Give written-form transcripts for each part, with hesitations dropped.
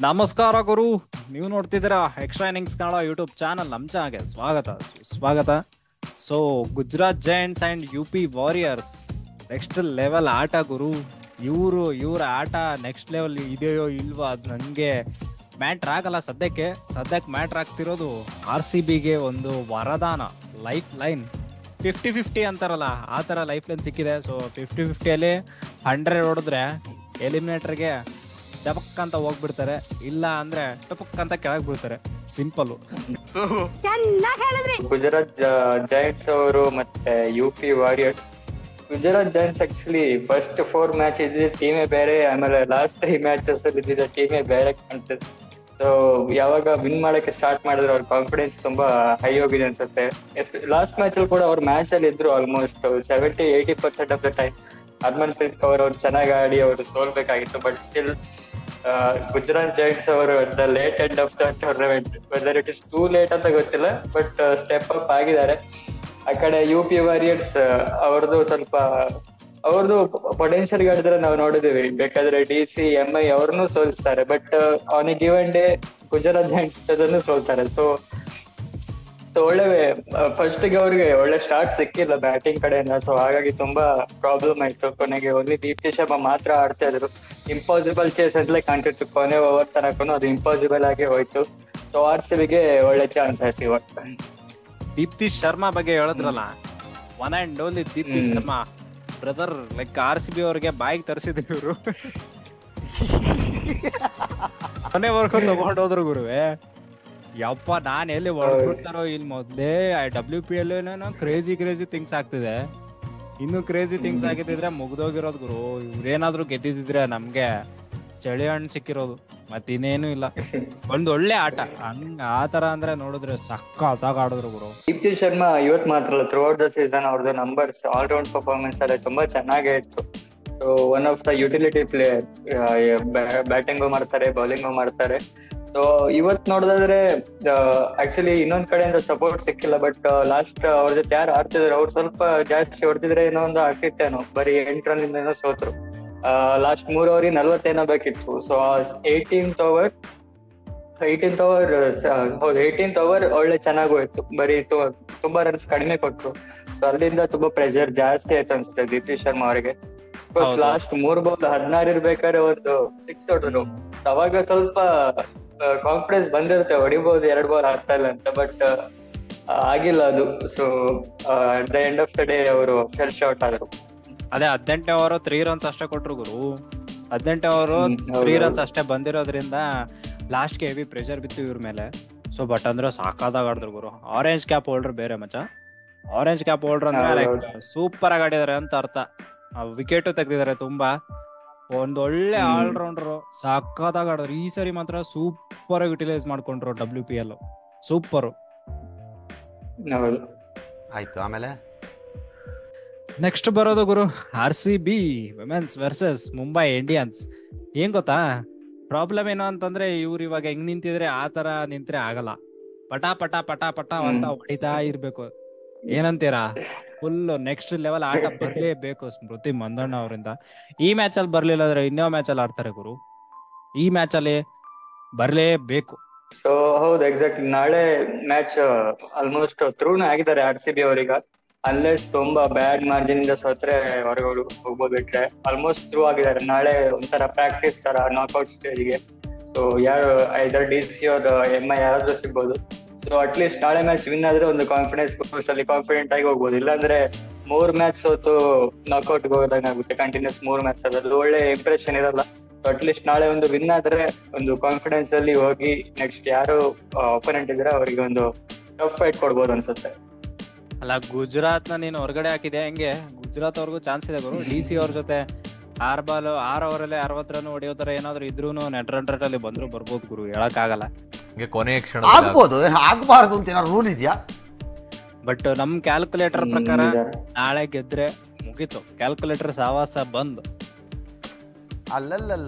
ನಮಸ್ಕಾರ ಗುರು, ನೀವು ನೋಡ್ತಿದ್ದೀರಾ extra innings Kannada YouTube channel. ನಮ್ಮ ಚಾನಲ್ಗೆ ಸ್ವಾಗತ. So Gujarat Giants and UP warriors next level ಆಟ ಗುರು. ಇವ್ರ ಆಟ ನೆಕ್ಸ್ಟ್ ಲೆವೆಲ್ ಇದೆಯೋ ಇಲ್ವಾ ಅದು ನನಗೆ ಮ್ಯಾಟ್ರ್ ಆಗಲ್ಲ. ಸದ್ಯಕ್ಕೆ ಮ್ಯಾಟ್ರ್ ಆಗ್ತಿರೋದು RCBಗೆ ಒಂದು ವರದಾನ, ಲೈಫ್ ಲೈನ್. 50-50 ಅಂತಾರಲ್ಲ, ಆ ಥರ ಲೈಫ್ ಲೈನ್ ಸಿಕ್ಕಿದೆ. ಸೊ 50-50 100 ಹೊಡೆದ್ರೆ ಎಲಿಮಿನೇಟರ್ಗೆ ಡಬಕ್ ಅಂತ ಹೋಗ್ಬಿಡ್ತಾರೆ, ಇಲ್ಲ ಅಂದ್ರೆ ಟಪಕ್ ಅಂತ ಕೆಳಗ್ ಬಿಡ್ತಾರೆ. ಸಿಂಪಲ್. ಗುಜರಾತ್ ಜೈಂಟ್ಸ್ ಅವರು ಮತ್ತೆ UP warriors. Gujarat Giants actually first 4 match ಇದ್ದಿದ್ದ ಟೀಮೇ ಬೇರೆ, ಆಮೇಲೆ ಲಾಸ್ಟ್ 3 ಮ್ಯಾಚಸ್ ಅಲ್ಲಿ ಇದ್ದಿದ್ದ ಟೀಮೇ ಬೇರೆ ಕಾಣ್ತದೆ. ಸೊ ಯಾವಾಗ ವಿನ್ ಮಾಡಕ್ಕೆ ಸ್ಟಾರ್ಟ್ ಮಾಡಿದ್ರೆ ಅವ್ರ ಕಾನ್ಫಿಡೆನ್ಸ್ ತುಂಬಾ ಹೈ ಹೋಗಿದೆ ಅನ್ಸುತ್ತೆ. ಲಾಸ್ಟ್ ಮ್ಯಾಚ್ ಅಲ್ಲಿ ಕೂಡ ಅವ್ರ ಮ್ಯಾಚ್ ಅಲ್ಲಿ ಇದ್ರು almost 70-80% of the time. Harmanpreet Kaur ಅವ್ರು ಚೆನ್ನಾಗಿ ಆಡಿ ಅವರು ಸೋಲ್ಬೇಕಾಗಿತ್ತು. ಬಟ್ ಸ್ಟಿಲ್ ಗುಜರಾತ್ ಜೈಂಟ್ಸ್ ಅವರು the late end of the tournament, whether it is too late ಅಂತ ಗೊತ್ತಿಲ್ಲ, ಬಟ್ ಸ್ಟೆಪ್ ಅಪ್ ಆಗಿದ್ದಾರೆ. ಆ ಕಡೆ UP ವಾರಿಯರ್ಸ್ ಅವ್ರದ್ದು ಪೊಟೆನ್ಶಿಯಲ್ ಗಾಡಿದ್ರೆ ನಾವು ನೋಡಿದೀವಿ. ಬೇಕಾದ್ರೆ DC MI ಅವ್ರನ್ನೂ ಸೋಲಿಸ್ತಾರೆ, ಬಟ್ ಅವನಿಗೆ ಗಿವನ್ ಡೇ ಗುಜರಾತ್ ಜೈಂಟ್ಸ್ ಅದನ್ನು ಸೋಲ್ತಾರೆ. ಸೊ ಒಳ್ಳೆ ಫಸ್ಟ್ ಗೆ ಅವ್ರಿಗೆ ಒಳ್ಳೆ ಸ್ಟಾರ್ಟ್ ಸಿಕ್ಕಿಲ್ಲ ಬ್ಯಾಟಿಂಗ್ ಕಡೆಯಿಂದ. ಸೊ ಹಾಗಾಗಿ ತುಂಬಾ ಪ್ರಾಬ್ಲಮ್ ಆಯ್ತು. ಕೊನೆಗೆ ಓನ್ಲಿ ದೀಪ್ತಿ ಶರ್ಮಾ ಮಾತ್ರ ಆಡ್ತಾ ಇದ್ರು. ಇಂಪಾಸಿಬಲ್ ಚೇಸ್ ಅಂತಲೇ ಕಾಣ್ತಿತ್ತು. ಕೊನೆ ಓವರ್ ತನಕ ಅದು ಇಂಪಾಸಿಬಲ್ ಆಗಿ ಹೋಯ್ತು. ಸೊ RCBಗೆ ಒಳ್ಳೆ ಚಾನ್ಸ್ ಆಯ್ತು ಇವತ್ತು. ದೀಪ್ತಿ ಶರ್ಮಾ ಬಗ್ಗೆ ಹೇಳಿದ್ರಲ್ಲ, one and only Deepti Sharma brother. Like RCB ಅವ್ರಿಗೆ ಬಾಯಿಗೆ ತರಿಸಿದ್ರು ಇವರು. ಕೊನೆವರೆಗೂ ತಗೊಂಡೋದ್ರು ಗುರುವೆ. ಯಪ್ಪ, ನಾನ್ ಎಲ್ಲಿ ಹೊಡ್ಬಿಡ್ತಾರೋ ಇಲ್ಲಿ. ಮೊದ್ಲೇ WPL ಕ್ರೇಜಿ ಥಿಂಗ್ಸ್ ಆಗ್ತಿದೆ. ಇನ್ನು ಕ್ರೇಜಿ ಥಿಂಗ್ಸ್ ಆಗಿದ್ರೆ ಮುಗ್ದೋಗಿರೋದು ಗುರು. ಇವ್ರೇನಾದ್ರು ಗೆದ್ದಿದ್ರೆ ನಮ್ಗೆ ಚಳಿ ಹಣ್ಣು ಸಿಕ್ಕಿರೋದು, ಮತ್ತಿನ್ನೇನು ಇಲ್ಲ. ಒಂದ್ ಒಳ್ಳೆ ಆಟ ಆ ತರ ಅಂದ್ರೆ ನೋಡಿದ್ರೆ ಸಕ್ಕತ್ತಾಗಿ ಆಡಿದ್ರು ಗುರು. ದೀಪ್ತಿ ಶರ್ಮಾ ಇವತ್ತು ಮಾತ್ರ ಅಲ್ಲ, ಥ್ರೂ ಔಟ್ ದ ಸೀಸನ್ ಅವ್ರದ್ದು ನಂಬರ್ಸ್, ಆಲ್ ರೌಂಡ್ ಪರ್ಫಾರ್ಮೆನ್ಸ್ ಎಲ್ಲ ತುಂಬಾ ಚೆನ್ನಾಗೇ ಇತ್ತು. So one of the utility player. Batting ಮಾಡ್ತಾರೆ, ಬೌಲಿಂಗು ಮಾಡ್ತಾರೆ. ಸೊ ಇವತ್ ನೋಡಿದ್ರೆ ಆಕ್ಚುಲಿ ಇನ್ನೊಂದ್ ಕಡೆಯಿಂದ ಸಪೋರ್ಟ್ ಸಿಕ್ಕಿಲ್ಲ. ಬಟ್ ಲಾಸ್ಟ್ ಅವ್ರ ಜೊತೆ ಯಾರು ಆಡ್ತಿದ್ರು ಅವ್ರು ಸ್ವಲ್ಪ ಜಾಸ್ತಿ ಹೊಡ್ತಿದ್ರೆ ಏನೋ ಒಂದು ಆಗ್ತಿತ್ತೇನೋ. ಬರೀ 8 ರನ್ ಏನೋ ಸೋತ್ರು. ಲಾಸ್ಟ್ 3 ಓವರಿಗೆ 40 ಬೇಕಿತ್ತು. ಸೊ 18th ಓವರ್ ಒಳ್ಳೆ ಚೆನ್ನಾಗಿ ಹೋಯ್ತು. ಬರೀ ತುಂಬಾ ರನ್ಸ್ ಕಡಿಮೆ ಕೊಟ್ರು. ಸೊ ಅಲ್ಲಿಂದ ತುಂಬಾ ಪ್ರೆಷರ್ ಜಾಸ್ತಿ ಆಯ್ತು ಅನ್ಸುತ್ತೆ ದೀಪ್ತಿ ಶರ್ಮಾ ಅವರಿಗೆ. ಲಾಸ್ಟ್ 3 ಬಾಲ್ 16 ಇರ್ಬೇಕಾದ್ರೆ ಒಂದು 6 ಹೊಡೆದ್ರು. ಅವಾಗ ಸ್ವಲ್ಪ ಕಾನ್ಫಿಡೆನ್ಸ್ ಬಂದಿರುತ್ತೆ, ಹೊಡಿಬಹುದು 2 ಬಾಲ್ ಆಗ್ತಾ ಇಲ್ಲ ಅಂತ. ಬಟ್ ಆಗಿಲ್ಲ ಅದು. So at the end of the day ಅವರು ಫೆಲ್ ಶಾರ್ಟ್ ಆದ್ರು. ಅದೇ 18ನೇ ಓವರ್ 3 ರನ್ಸ್ ಅಷ್ಟೇ ಕೊಟ್ರು ಗುರು. 18ನೇ ಓವರ್ 3 ರನ್ಸ್ ಅಷ್ಟೇ ಬಂದಿರೋದ್ರಿಂದ ಲಾಸ್ಟ್ ಗೆ ಹೆವಿ ಪ್ರೆಷರ್ ಬಿತ್ತು ಇವ್ರ ಮೇಲೆ. ಸೊ ಬಟ್ ಅಂದ್ರೆ ಸಾಕಾದಾಗ ಆಡಿದ್ರು ಗುರು. ಆರೆಂಜ್ ಕ್ಯಾಪ್ ಹೋಲ್ಡರ್ ಬೇರೆ ಮಚ್ಚ. ಆರೆಂಜ್ ಕ್ಯಾಪ್ ಹೋಲ್ಡರ್ ಅಂದ್ರೆ ಲೈಕ್ ಸೂಪರ್ ಆಗಿ ಆಡಿದಾರೆ ಅಂತ ಅರ್ಥ. ವಿಕೆಟ್ ತೆಗ್ದಿದ್ದಾರೆ ತುಂಬಾ. ಒಂದ್ ಒಳ್ಳೆ ಆಲ್ರೌಂಡರ್, ಸಾಕಾದಾಗ ಆಡಿದ್ರು. ಈ ಸರಿ ಮಾತ್ರ ಸೂಪರ್ ಆಗಿ ಯುಟಿಲೈಸ್ ಮಾಡ್ಕೊಂಡ್ರು WPL. ಸೂಪರ್ ಆಯ್ತು. ಆಮೇಲೆ ನೆಕ್ಸ್ಟ್ ಬರೋದು ಗುರು RCB women's versus Mumbai Indians. ಏನ್ ಗೊತ್ತಾ ಪ್ರಾಬ್ಲಮ್ ಏನು ಅಂತಂದ್ರೆ, ಇವ್ರು ಇವಾಗ ಹೆಂಗ್ ನಿಂತಿದ್ರೆ ಆ ತರ ನಿಂತ್ರೆ ಆಗಲ್ಲ. ಪಟ ಪಟ ಪಟ ಪಟ ಅಂತ ಹೊಡಿತಾ ಇರ್ಬೇಕು. ಏನಂತೀರಾ? ಫುಲ್ ನೆಕ್ಸ್ಟ್ ಲೆವೆಲ್ ಆಟ ಬರ್ಲೇಬೇಕು ಸ್ಮೃತಿ ಮಂದಣ್ಣ ಅವರಿಂದ. ಈ ಮ್ಯಾಚ್ ಅಲ್ಲಿ ಬರ್ಲಿಲ್ಲ ಅಂದ್ರೆ ಇನ್ನೋ ಮ್ಯಾಚ್ ಅಲ್ಲಿ ಆಡ್ತಾರೆ ಗುರು. ಈ ಮ್ಯಾಚ್ ಅಲ್ಲಿ ಬರ್ಲೇಬೇಕು. ಸೊ ಹೌದು, ಎಕ್ಸಾಕ್ಟ್. ನಾಳೆ ಮ್ಯಾಚ್ ಆಲ್ಮೋಸ್ಟ್ ಥ್ರೂನೇ ಆಗಿದ್ದಾರೆ RCB ಅವರೀಗ. ಅನ್ಲೆಸ್ ತುಂಬಾ ಬ್ಯಾಡ್ ಮಾರ್ಜಿನ್ ಇಂದ ಸೋತ್ರೆ ಹೊರಗೆ ಹೋಗ್ಬೋದು. ಬಿಟ್ರೆ ಆಲ್ಮೋಸ್ಟ್ ಥ್ರೂ ಆಗಿದ್ದಾರೆ. ನಾಳೆ ಒಂಥರ ಪ್ರಾಕ್ಟೀಸ್ ತರ ನಾಕ್ಔಟ್ ಸ್ಟೇಜ್ಗೆ. ಸೊ ಯಾರು ಐದರ್ DC ಅವ್ರ MI ಯಾರಾದ್ರೂ ಸಿಗ್ಬೋದು. ಸೊ ಅಟ್ಲೀಸ್ಟ್ ನಾಳೆ ಮ್ಯಾಚ್ ವಿನ್ ಆದ್ರೆ ಒಂದು ಕಾನ್ಫಿಡೆನ್ಸ್ ಬೂಸ್ಟ್ ಅಲ್ಲಿ ಕಾನ್ಫಿಡೆಂಟ್ ಆಗಿ ಹೋಗ್ಬೋದು. ಇಲ್ಲಾಂದ್ರೆ 3 ಮ್ಯಾಚ್ ಸೋತು ನಾಕ್ಔಟ್ ಹೋಗೋದಾಗ ಆಗುತ್ತೆ. ಕಂಟಿನ್ಯೂಸ್ 3 ಮ್ಯಾಚ್ ಅದ್ರಲ್ಲಿ ಒಳ್ಳೆ ಇಂಪ್ರೆಷನ್ ಇರಲ್ಲ. ಸೊ ಅಟ್ಲೀಸ್ಟ್ ನಾಳೆ ಒಂದು ವಿನ್ ಆದ್ರೆ ಒಂದು ಕಾನ್ಫಿಡೆನ್ಸ್ ಅಲ್ಲಿ ಹೋಗಿ ನೆಕ್ಸ್ಟ್ ಯಾರು ಒಪೋನೆಂಟ್ ಇದ್ರೆ ಅವರಿಗೆ ಒಂದು ಟಫ್ ಫೈಟ್ ಕೊಡ್ಬೋದು ಅನ್ಸುತ್ತೆ. ಅಲ್ಲ, ಗುಜರಾತ್ ನ ನೀನು ಹೊರಗಡೆ ಹಾಕಿದೆ, ಹೆಂಗೆ ಗುಜರಾತ್ ಅವ್ರಿಗೂ ಚಾನ್ಸ್ ಇದೆ ಗುರು. DC ಅವ್ರ ಜೊತೆ 6 ಓವರಲ್ಲಿ 60 ರನ್ ಹೊಡೆಯೋ ತರ ಏನಾದ್ರು ಇದ್ರು ನೆಟ್ ರನ್ ರೇಟ್ ಅಲ್ಲಿ ಬಂದ್ರು ಬರ್ಬೋದು ಗುರು. ಹೇಳಕ್ ಆಗಲ್ಲ. ಕೊನೆಯ ಕ್ಷಣ ಆಗ್ಬೋದು, ಆಗ್ಬಾರ್ದು ಅಂತ ಏನಾದ್ರು ರೂಲ್ ಇದೆಯಾ? ಬಟ್ ನಮ್ ಕ್ಯಾಲ್ಕುಲೇಟರ್ ಪ್ರಕಾರ ನಾಳೆ ಗೆದ್ರೆ ಮುಗೀತು. ಕ್ಯಾಲ್ಕುಲೇಟರ್ ಸಾವಾಸ ಬಂದ್.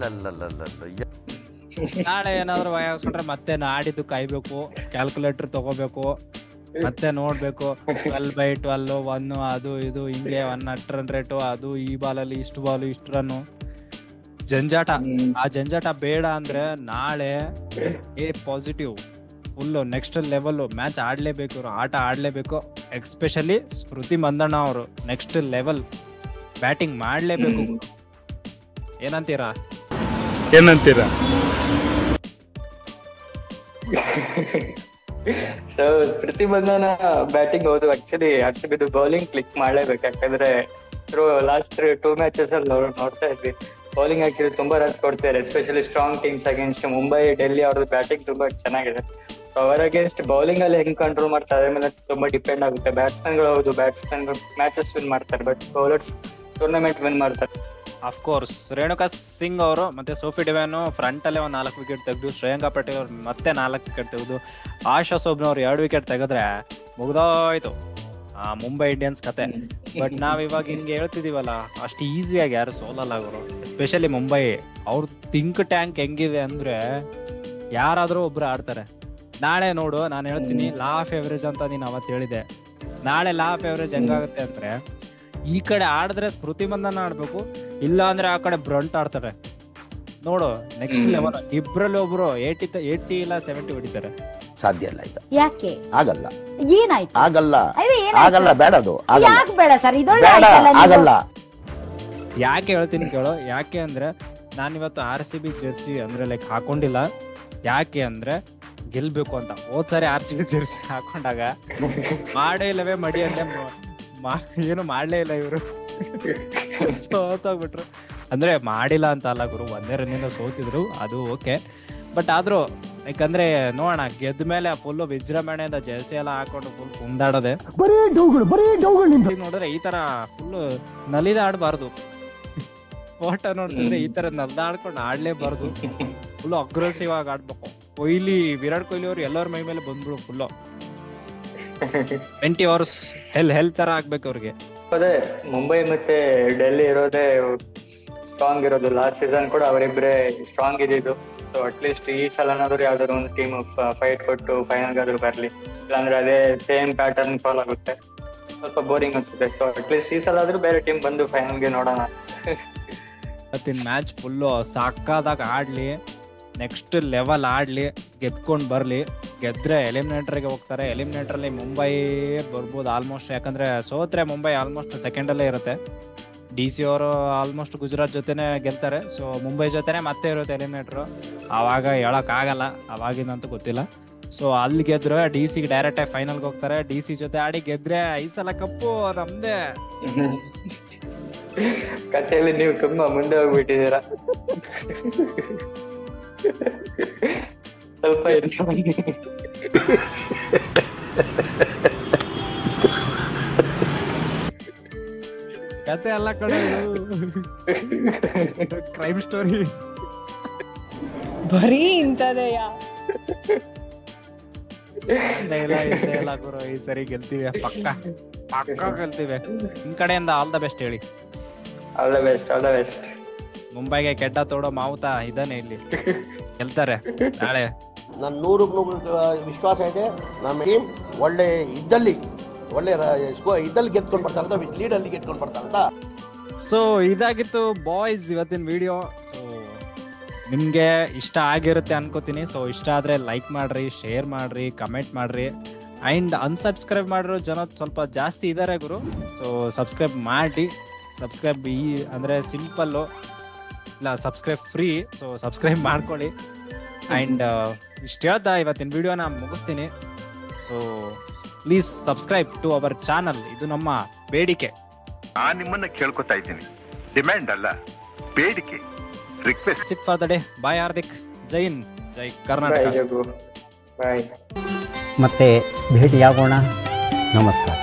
ನಾಳೆ ಏನಾದ್ರು ವಾಯಿಸ್ಕೊಂಡ್ರೆ ಮತ್ತೆ ನಾಡಿದ್ದು ಕಾಯ್ಬೇಕು, ಕ್ಯಾಲ್ಕುಲೇಟರ್ ತಗೋಬೇಕು, ಮತ್ತೆ ನೋಡ್ಬೇಕು 12/12 1 ಅದು ಇದು ಹಿಂಗೆ 1 ರನ್ ರೇಟು, ಅದು ಈ ಬಾಲಲ್ಲಿ ಇಷ್ಟು ಬಾಲು ಇಷ್ಟು ರನ್ನು. ಜಂಜಾಟ. ಆ ಜಂಜಾಟ ಬೇಡ ಅಂದ್ರೆ ನಾಳೆ positive full next level match ಆಡ್ಲೇಬೇಕು, ಇವ್ರು ಆಟ ಆಡ್ಲೇಬೇಕು. ಎಸ್ಪೆಷಲಿ ಸ್ಮೃತಿ ಮಂದಣ್ಣ ಅವರು ನೆಕ್ಸ್ಟ್ ಲೆವೆಲ್ ಬ್ಯಾಟಿಂಗ್ ಮಾಡ್ಲೇಬೇಕು. ಏನಂತೀರಾ? ಸೊ ಸ್ಮೃತಿ ಬಂಧನ ಬ್ಯಾಟಿಂಗ್ ಹೌದು. ಆಕ್ಚುಲಿ RCB ಬೌಲಿಂಗ್ ಕ್ಲಿಕ್ ಮಾಡ್ಲೇಬೇಕು. ಯಾಕಂದ್ರೆ ಲಾಸ್ಟ್ 2 ಮ್ಯಾಚಸ್ ಅಲ್ಲಿ ನೋಡ್ತಾ ಇದ್ವಿ, ಬೌಲಿಂಗ್ ಆಕ್ಚುಲಿ ತುಂಬಾ ರನ್ಸ್ ಕೊಡ್ತಾರೆ. Especially strong teams against Mumbai, Delhi ಅವ್ರದ್ದು ಬ್ಯಾಟಿಂಗ್ ತುಂಬಾ ಚೆನ್ನಾಗಿದೆ. ಸೊ ಅವರ ಅಗೇನ್ಸ್ಟ್ ಬೌಲಿಂಗ್ ಅಲ್ಲಿ ಹೆಂಗ್ ಕಂಟ್ರೋಲ್ ಮಾಡ್ತಾರೆ ಅದ್ರ ಮೇಲೆ ತುಂಬಾ ಡಿಪೆಂಡ್ ಆಗುತ್ತೆ. ಬ್ಯಾಟ್ಸ್ಮನ್ ಗಳು ಹೌದು, ಬ್ಯಾಟ್ಸ್ಮನ್ ಮ್ಯಾಚಸ್ ವಿನ್ ಮಾಡ್ತಾರೆ, ಬಟ್ ಬೌಲರ್ಸ್ ಟೂರ್ನಮೆಂಟ್ ವಿನ್ ಮಾಡ್ತಾರೆ. ಅಫ್ಕೋರ್ಸ್ ರೇಣುಕಾ ಸಿಂಗ್ ಅವರು ಮತ್ತೆ ಸೋಫಿ ಡಿವ್ಯಾನ್ ಫ್ರಂಟ್ ಅಲ್ಲೇ 4 ವಿಕೆಟ್ ತೆಗೆದು, ಶ್ರೇಯಾಂಕಾ ಪಟೇಲ್ ಅವ್ರು ಮತ್ತೆ 4 ವಿಕೆಟ್ ತೆಗೆದು, ಆಶಾ ಸೋಬ್ನವ್ರು 2 ವಿಕೆಟ್ ತೆಗೆದ್ರೆ ಮುಗ್ದೋಯ್ತು ಆ ಮುಂಬೈ ಇಂಡಿಯನ್ಸ್ ಕತೆ. ಬಟ್ ನಾವ್ ಇವಾಗ ಹಿಂಗೆ ಹೇಳ್ತಿದೀವಲ್ಲ, ಅಷ್ಟು ಈಸಿಯಾಗಿ ಯಾರು ಸೋಲಲ್ಲ ಅವರು. ಎಸ್ಪೆಷಲಿ ಮುಂಬೈ ಅವ್ರ ಥಿಂಕ್ ಟ್ಯಾಂಕ್ ಹೆಂಗಿದೆ ಅಂದ್ರೆ ಯಾರಾದ್ರೂ ಒಬ್ರು ಆಡ್ತಾರೆ. ನಾಳೆ ನೋಡು, ನಾನು ಹೇಳ್ತೀನಿ ಲಾ ಆಫ್ ಎವರೇಜ್ ಅಂತ ನೀನ್ ಅವತ್ತು ಹೇಳಿದೆ. ನಾಳೆ ಲಾ ಆಫ್ ಎವರೇಜ್ ಹೆಂಗಾಗುತ್ತೆ ಅಂದ್ರೆ, ಈ ಕಡೆ ಆಡಿದ್ರೆ ಸ್ಮೃತಿ ಮಂದನ ಆಡ್ಬೇಕು, ಇಲ್ಲ ಅಂದ್ರೆ ಆ ಕಡೆ ಬ್ರಂಟ್ ಆಡ್ತಾರೆ. ನೋಡು ನೆಕ್ಸ್ಟ್ ಲೆವೆಲ್. ಇಬ್ರಲ್ಲಿ ಒಬ್ರು 80 ಇಲ್ಲ 70 ಹೊಡಿತಾರೆ. ಸಾಧ್ಯ ಇಲ್ಲ ಇದು. ಯಾಕೆ ಆಗಲ್ಲ, ಏನಾಯ್ತು? ಆಗಲ್ಲ, ಅದೇ ಏನಾಯ್ತು? ಆಗಲ್ಲ, ಬೇಡ ಅದು, ಯಾಕೆ ಬೇಡ ಸರ್? ಇದೊಳ್ಳೆ ಬೇಡ, ಆಯ್ತಲ್ಲ ನಿಮ್ದು. ಆಗಲ್ಲ. ಯಾಕೆ ಹೇಳ್ತೀನಿ ಕೇಳು. ಯಾಕೆ ಅಂದ್ರೆ ನಾನಿವತ್ತು RCB ಜೆರ್ಸಿ ಅಂದ್ರೆ ಲೈಕ್ ಹಾಕೊಂಡಿಲ್ಲ. ಯಾಕೆ ಅಂದ್ರೆ ಗೆಲ್ಬೇಕು ಅಂತ. ಹೋದ್ಸರಿ RCB ಜೆರ್ಸಿ ಹಾಕೊಂಡಾಗ ಮಾಡೇ ಇಲ್ಲವೇ ಮಡಿ ಅಂದ್ರೆ ಏನು ಮಾಡ್ಲೇ ಇಲ್ಲ ಇವರು, ಸೋತೋಗ್ಬಿಟ್ರು. ಅಂದ್ರೆ ಮಾಡಿಲ್ಲ ಅಂತ ಅಲ್ಲ ಗುರು, 1 ರನ್ನಿಂದ ಸೋತಿದ್ರು, ಅದು ಓಕೆ. ಬಟ್ ಆದ್ರೂ ಯಾಕಂದ್ರೆ ನೋಡೋಣ, ಗೆದ್ದ ಮೇಲೆ ಫುಲ್ ವಿಜೃಂಭಣೆಯಿಂದ ಜೆರ್ಸಿ ಎಲ್ಲ ಹಾಕೊಂಡು ಫುಲ್ ಕುಂದಾಡದೆ ನೋಡಿದ್ರೆ ಈ ತರ ಫುಲ್ ನಲಿದಾಡ್ಬಾರ್ದು. ಓಟ ನೋಡ್ತಿದ್ರೆ ಈ ತರ ನಲ್ದಾಡ್ಕೊಂಡು ಆಡ್ಲೇಬಾರ್ದು. ಫುಲ್ ಅಗ್ರೆಸಿವ್ ಆಗಿ ಆಡ್ಬೇಕು. ವಿರಾಟ್ ಕೊಹ್ಲಿ ಅವ್ರು ಎಲ್ಲರ ಮೈ ಮೇಲೆ ಬಂದ್ಬಿಡು ಫುಲ್ಲು 20 hours ಹೆಲ್ ತರ ಆಗ್ಬೇಕು ಅವ್ರಿಗೆ. ಅದೇ ಮುಂಬೈ ಮತ್ತೆ ಡೆಲ್ಲಿ ಇರೋದೇ ಸ್ಟ್ರಾಂಗ್ ಇರೋದು. ಲಾಸ್ಟ್ ಸೀಸನ್ ಕೂಡ ಅವರಿಬ್ಬರೇ ಸ್ಟ್ರಾಂಗ್ ಇದ್ದಿದ್ದು. ಸೊ ಅಟ್ಲೀಸ್ಟ್ ಈ ಸಲನಾದ್ರೂ ಯಾವ್ದಾದ್ರು ಒಂದು ಟೀಮ್ ಫೈಟ್ ಕೊಟ್ಟು ಫೈನಲ್ ಆದ್ರೂ ಬರ್ಲಿ. ಇಲ್ಲಾಂದ್ರೆ ಅದೇ ಸೇಮ್ ಪ್ಯಾಟರ್ನ್ ಫಾಲೋ ಆಗುತ್ತೆ, ಸ್ವಲ್ಪ ಬೋರಿಂಗ್ ಅನ್ಸುತ್ತೆ. ಸೊ ಅಟ್ಲೀಸ್ಟ್ ಈ ಸಲ ಆದ್ರೂ ಬೇರೆ ಟೀಮ್ ಬಂದು ಫೈನಲ್ಗೆ ನೋಡೋಣ. ಇವತ್ತಿನ ಮ್ಯಾಚ್ ಫುಲ್ಲು ಸಾಕಾದಾಗ ಆಡ್ಲಿ, ನೆಕ್ಸ್ಟ್ ಲೆವೆಲ್ ಆಡ್ಲಿ, ಗೆದ್ಕೊಂಡು ಬರ್ಲಿ. ಗೆದ್ರೆ ಎಲಿಮಿನೇಟರ್ಗೆ ಹೋಗ್ತಾರೆ. ಎಲಿಮಿನೇಟರ್ ಮುಂಬೈ ಬರ್ಬೋದು ಆಲ್ಮೋಸ್ಟ್. ಯಾಕಂದ್ರೆ ಸೋತ್ರೆ ಮುಂಬೈ ಆಲ್ಮೋಸ್ಟ್ ಸೆಕೆಂಡ್ ಅಲ್ಲೇ ಇರುತ್ತೆ. DC ಅವರು ಆಲ್ಮೋಸ್ಟ್ ಗುಜರಾತ್ ಜೊತೆನೆ ಗೆಲ್ತಾರೆ. ಸೊ ಮುಂಬೈ ಜೊತೆನೆ ಮತ್ತೆ ಇರುತ್ತೆ ಎಲಿಮಿನೇಟರ್. ಆವಾಗ ಹೇಳಕ್ ಆಗಲ್ಲ, ಅವಾಗಿಂದಂತೂ ಗೊತ್ತಿಲ್ಲ. ಸೊ ಅಲ್ಲಿ ಗೆದ್ರೆ DC ಡೈರೆಕ್ಟ್ ಆಗಿ ಫೈನಲ್ಗೆ ಹೋಗ್ತಾರೆ. DC ಜೊತೆ ಆಡಿ ಗೆದ್ರೆ ಈ ಸಲ ಕಪ್ಪು ನಮ್ದೇ. ಕಥೆಯಲ್ಲಿ ನೀವು ತುಂಬಾ ಮುಂದೆ ಹೋಗ್ಬಿಟ್ಟಿದ್ದೀರಾ. ಸ್ವಲ್ಪ ಕತೆ ಎಲ್ಲ ಕಡೆ ಕ್ರೈಮ್ ಸ್ಟೋರಿ ಬರೀ ಇಂಥದೆಯ ಎಲ್ಲ ಗುರು. ಈ ಸರಿ ಗೆಲ್ತೀವಿ, ಪಕ್ಕ ಗೆಲ್ತೀವಿ. ನಿಮ್ ಕಡೆಯಿಂದ ಆಲ್ ದ ಬೆಸ್ಟ್ ಹೇಳಿ. All the best, all the best. ಮುಂಬೈಗೆ ಕೆಡ್ಡ ತೋಡೋ ಮಾವುತ ಇದಾನೆ ಇಲ್ಲಿ, ಗೆಲ್ತಾರೆ ನಾಳೆ. ನನ್ನ 100% ವಿಶ್ವಾಸ ಇದೆ. ನಮ್ಮ ಟೀಮ್ ಒಳ್ಳೆ ಇದ್ದಲ್ಲಿ ಗೆದ್ಕೊಂಡು ಬರ್ತಾರಂತ, ಲೀಡಲ್ಲಿ ಗೆದ್ಕೊಂಡು ಬರ್ತಾರಂತ. ಸೊ ಇದಾಗಿತ್ತು ಬಾಯ್ಸ್ ಇವತ್ತಿನ ವಿಡಿಯೋ. ಸೊ ನಿಮ್ಗೆ ಇಷ್ಟ ಆಗಿರುತ್ತೆ ಅನ್ಕೋತೀನಿ. ಸೊ ಇಷ್ಟ ಆದ್ರೆ ಲೈಕ್ ಮಾಡ್ರಿ, ಶೇರ್ ಮಾಡ್ರಿ, ಕಮೆಂಟ್ ಮಾಡ್ರಿ. ಅಂಡ್ ಅನ್ಸಬ್ಸ್ಕ್ರೈಬ್ ಮಾಡಿರೋ ಜನ ಸ್ವಲ್ಪ ಜಾಸ್ತಿ ಇದಾರೆ ಗುರು. ಸೊ ಸಬ್ಸ್ಕ್ರೈಬ್ ಮಾಡಿ. ಸಬ್ಸ್ಕ್ರೈಬ್ ಅಂದ್ರೆ ಸಿಂಪಲ್ಲು, ಇಲ್ಲ ಸಬ್ಸ್ಕ್ರೈಬ್ ಫ್ರೀ. ಸೊ ಸಬ್ಸ್ಕ್ರೈಬ್ ಮಾಡ್ಕೊಳ್ಳಿ. ಅಂಡ್ ಇಷ್ಟ ಹೇಳ್ತಾ ಇವತ್ತಿನ ವಿಡಿಯೋನ ಮುಗಿಸ್ತೀನಿ. So please subscribe to our channel. ಇದು ನಮ್ಮ ಬೇಡಿಕೆ. ನಾನು ನಿಮ್ಮನ್ನ ಕೇಳ್ಕೊತಾ ಇದ್ದೀನಿ, ಡಿಮ್ಯಾಂಡ್ ಅಲ್ಲ, ಬೇಡಿಕೆ, request. Sit for the day. Bye Hardik. ಜೈ ಹಿಂದ್, ಜೈ ಕರ್ನಾಟಕ. ಬಾಯ್. ಮತ್ತೆ ಭೇಟಿಯಾಗೋಣ. ನಮಸ್ಕಾರ.